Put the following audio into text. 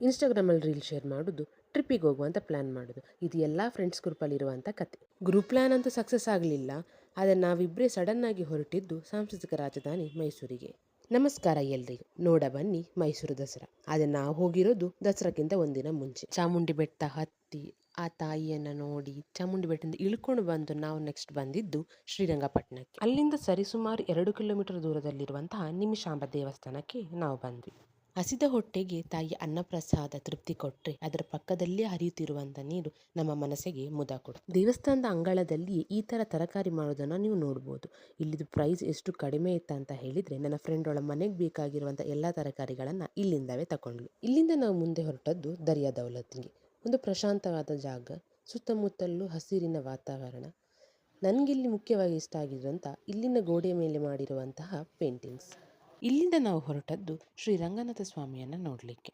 ಇನ್ಸ್ಟಾಗ್ರಾಮಲ್ಲಿ reel share ಮಾಡೋದು, ಟ್ರಿಪ್ಪಿಗೆ ಹೋಗುವಂತ ಪ್ಲ್ಯಾನ್ ಮಾಡೋದು, ಇದು ಎಲ್ಲ ಫ್ರೆಂಡ್ಸ್ ಗ್ರೂಪಲ್ಲಿರುವಂಥ ಕತೆ. ಗ್ರೂಪ್ ಪ್ಲ್ಯಾನ್ ಅಂತೂ ಸಕ್ಸಸ್ ಆಗಲಿಲ್ಲ. ಆದರೆ ನಾವಿಬ್ಬರೇ ಸಡನ್ನಾಗಿ ಹೊರಟಿದ್ದು ಸಾಂಸ್ಕೃತಿಕ ರಾಜಧಾನಿ ಮೈಸೂರಿಗೆ. ನಮಸ್ಕಾರ ಎಲ್ರಿಗೂ. ನೋಡ ಬನ್ನಿ ಮೈಸೂರು ದಸರಾ. ಆದರೆ ನಾವು ಹೋಗಿರೋದು ದಸರಾಕ್ಕಿಂತ ಒಂದಿನ ಮುಂಚೆ. ಚಾಮುಂಡಿ ಬೆಟ್ಟ ಹತ್ತಿ ಆ ತಾಯಿಯನ್ನು ನೋಡಿ ಚಾಮುಂಡಿ ಬೆಟ್ಟದಿಂದ ಇಳ್ಕೊಂಡು ಬಂದು ನಾವು ನೆಕ್ಸ್ಟ್ ಬಂದಿದ್ದು ಶ್ರೀರಂಗಪಟ್ಟಣಕ್ಕೆ. ಅಲ್ಲಿಂದ ಸರಿಸುಮಾರು 2 ಕಿಲೋಮೀಟರ್ ದೂರದಲ್ಲಿರುವಂತಹ ನಿಮಿಷಾಂಬ ದೇವಸ್ಥಾನಕ್ಕೆ ನಾವು ಬಂದ್ವಿ. ಹಸಿದ ಹೊಟ್ಟೆಗೆ ತಾಯಿ ಅನ್ನಪ್ರಸಾದ ತೃಪ್ತಿ ಕೊಟ್ಟರೆ ಅದರ ಪಕ್ಕದಲ್ಲೇ ಹರಿಯುತ್ತಿರುವಂಥ ನೀರು ನಮ್ಮ ಮನಸ್ಸಿಗೆ ಮುದ ಕೊಡುತ್ತೆ. ದೇವಸ್ಥಾನದ ಅಂಗಳದಲ್ಲಿ ಈ ಥರ ತರಕಾರಿ ಮಾಡೋದನ್ನು ನೀವು ನೋಡ್ಬೋದು. ಇಲ್ಲಿದು ಪ್ರೈಸ್ ಎಷ್ಟು ಕಡಿಮೆ ಇತ್ತು ಅಂತ ಹೇಳಿದರೆ, ನನ್ನ ಫ್ರೆಂಡ್ ಅವಳ ಮನೆಗೆ ಬೇಕಾಗಿರುವಂಥ ಎಲ್ಲ ತರಕಾರಿಗಳನ್ನು ಇಲ್ಲಿಂದವೇ ತಗೊಂಡ್ಲು. ಇಲ್ಲಿಂದ ನಾವು ಮುಂದೆ ಹೊರಟದ್ದು ದರಿಯಾ ದೌಲತ್ಗೆ. ಒಂದು ಪ್ರಶಾಂತವಾದ ಜಾಗ, ಸುತ್ತಮುತ್ತಲೂ ಹಸಿರಿನ ವಾತಾವರಣ. ನನಗಿಲ್ಲಿ ಮುಖ್ಯವಾಗಿ ಇಷ್ಟ ಆಗಿದ್ದಂಥ ಇಲ್ಲಿನ ಗೋಡೆಯ ಮೇಲೆ ಮಾಡಿರುವಂತಹ ಪೇಂಟಿಂಗ್ಸ್. ಇಲ್ಲಿಂದ ನಾವು ಹೊರಟದ್ದು ಶ್ರೀ ರಂಗನಾಥ ಸ್ವಾಮಿಯನ್ನು ನೋಡಲಿಕ್ಕೆ.